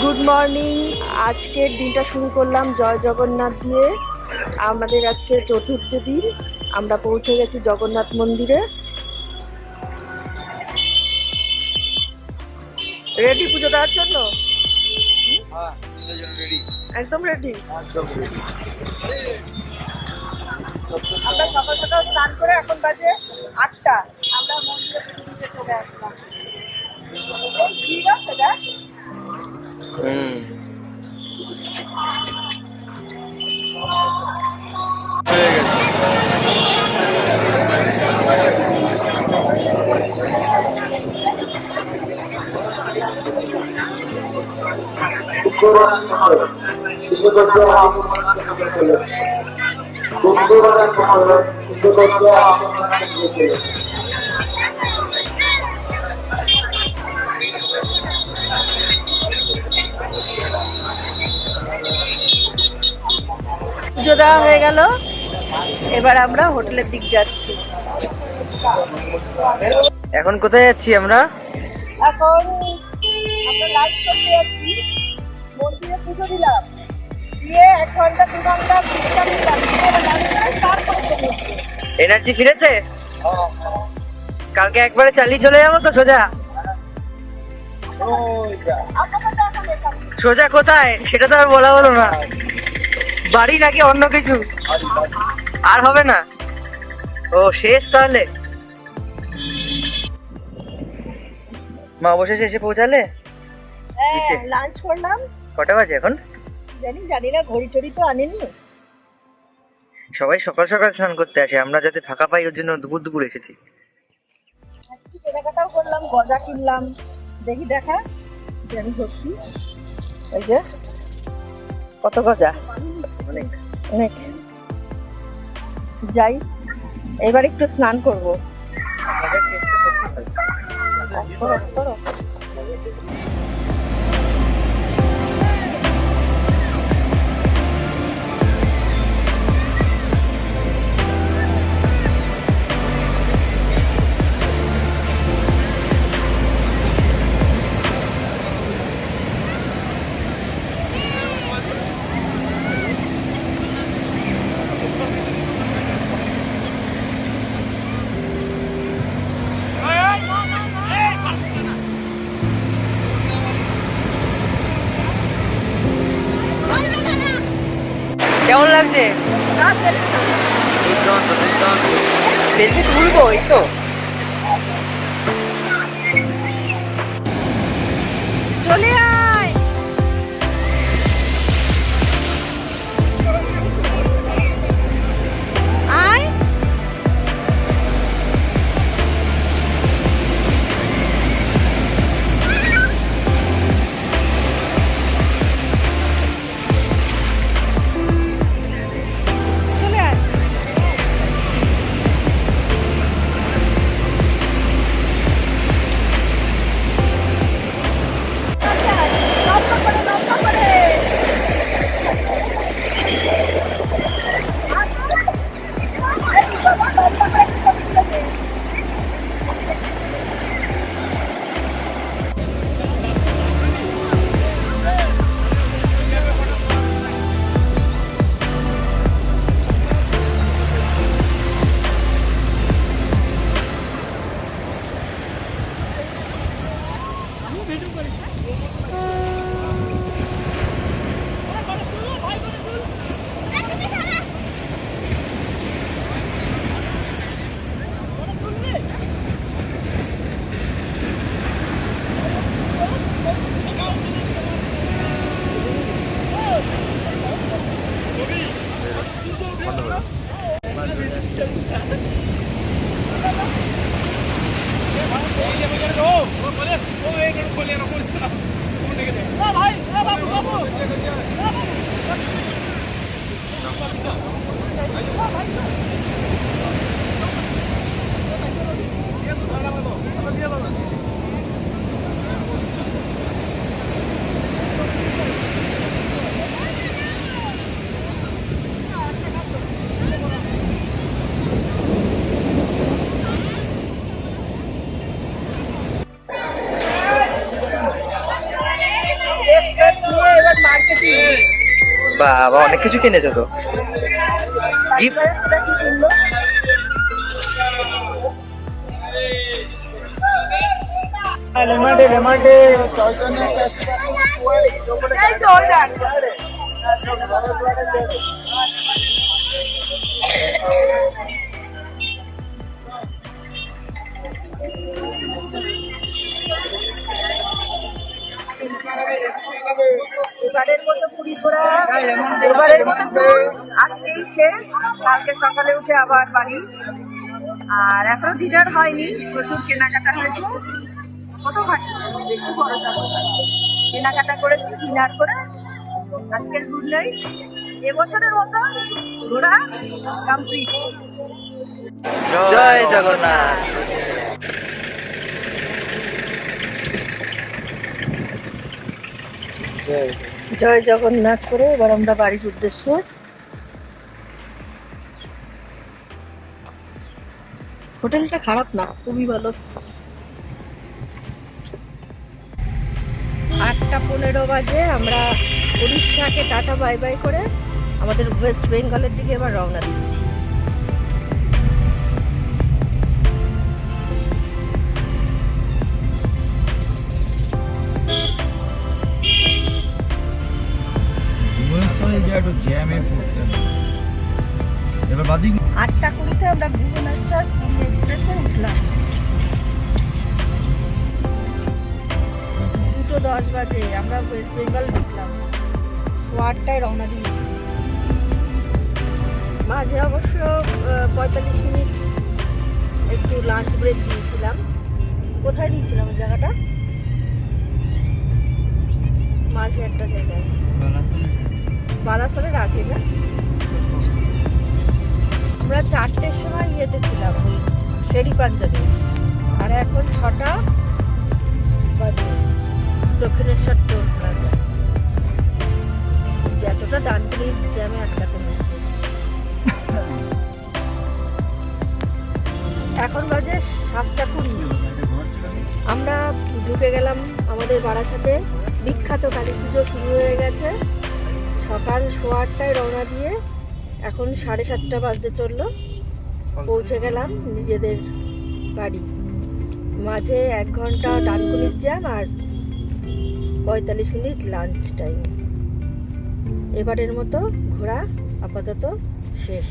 Good morning. আজকের দিনটা শুরু করলাম জয় জগন্নাথ দিয়ে। আমাদের আজকে চতুর্থ দিন, আমরা পৌঁছে গেছি জগন্নাথ মন্দিরে। রেডি পুজো দেওয়ার জন্য? একদম রেডি। আমরা সকাল সকাল স্নান করে এখন বাজে 8টা, আমরা মন্দিরে পুজো দিতে চলে আসলাম। ঠিক আছে দেখ। পুজো দেওয়া হয়ে গেল, এবার আমরা হোটেলের দিক যাচ্ছি। এখন কোথায় যাচ্ছি আমরা? এখন আমরা লাঞ্চ করতে যাচ্ছি। মন্দিরে পুজো দিলাম, দিয়ে 1 ঘন্টা 2 ঘন্টা বিশ্রাম নিলাম, তারপরে সমুদ্রে। এনার্জি ফিরেছে? কালকে একবারে চালিয়ে চলে যাবো তো সোজা? সোজা কোথায় সেটা তো আর বলা হলো না। বাড়ি নাকি অন্য কিছু? আর হবে না? ও শেষ তাহলে? মা অবশেষে এসে পৌঁছালে? লাঞ্চ করলাম। কটা বাজে এখন? জানি না, ঘড়ি টড়ি তো আনেনি। সবাই সকাল সকাল স্নান করতে আসে, আমরা যাতে ফাঁকা পাই ওর জন্য দুপুর দুপুর এসেছি। কেনাকাটাও করলাম, গজা কিনলাম। দেখি দেখা, আমি ধরছি। এই যে কত গজা, অনেক অনেক। যাই, এবার একটু স্নান করবো। কেমন লাগছে? সেলফি তুলবো এই তো। চলে আয়। আয়। চলে আয়। লম্বা করে, লম্বা করে। এই বাবা, লম্বা করে একটু ছবি তুলেছে। Yes, yes. বাবা, অনেক কিছু কিনেছো তো। গিফট সেটা কি কিনলো? এই তো ওই দেখ। এবারের মতো পুরী ঘোরা, এবারের মতো tour আজকেই শেষ। কালকে সকালে উঠে আবার বাড়ি। আর এখনো ডিনার হয়নি, প্রচুর কেনাকাটা হয়েছে, ছোটখাটো, বেশি বড় যাবো না। কেনাকাটা করেছি, ডিনার করে আজকের গুড নাইট। এবছরের মতো ঘোরা কমপ্লিট। জয় জগন্নাথ। জয় জগন্নাথ করে এবার আমরা বাড়ির উদ্দেশ্যে। হোটেলটা খারাপ না, খুবই ভালো। 8:15 বাজে আমরা উড়িষ্যাকে টাটা বাই বাই করে আমাদের ওয়েস্ট বেঙ্গলের দিকে এবার রওনা দিচ্ছি। এবার বাদিক 8:20 আমরা ভুবনেশ্বর পুরী এক্সপ্রেসে উঠলাম। 2:10 বাজে আমরা ওয়েস্ট বেঙ্গল ঢুকলাম। 8টায় রওনা দিয়েছি। মাঝে অবশ্য 45 মিনিট একটু লাঞ্চ ব্রেক দিয়েছিলাম। কোথায় দিয়েছিলাম ওই জায়গাটা? মাঝে একটা জায়গায়, বালাসরের আগে না? আমরা 4টের সময় ইয়েতে ছিলাম, শেরি পাঞ্জাবে। আর এখন 6টা বাজে দক্ষিণেশ্বর টোল প্লাজা। এতটা ডানকুনির জ্যামে আটকাতে হয়েছে। এখন বাজে 7:20। আমরা ঢুকে গেলাম আমাদের বারাসাতে। বিখ্যাত কালী পুজো শুরু হয়ে গেছে। সকাল 8:15 রওনা দিয়ে এখন 7:30 বাজতে চললো। পৌঁছে গেলাম নিজেদের বাড়ি। মাঝে 1 ঘন্টা ডানকুনির জ্যাম আর 45 মিনিট লাঞ্চ টাইম। এবারের মতো ঘোরা আপাতত শেষ।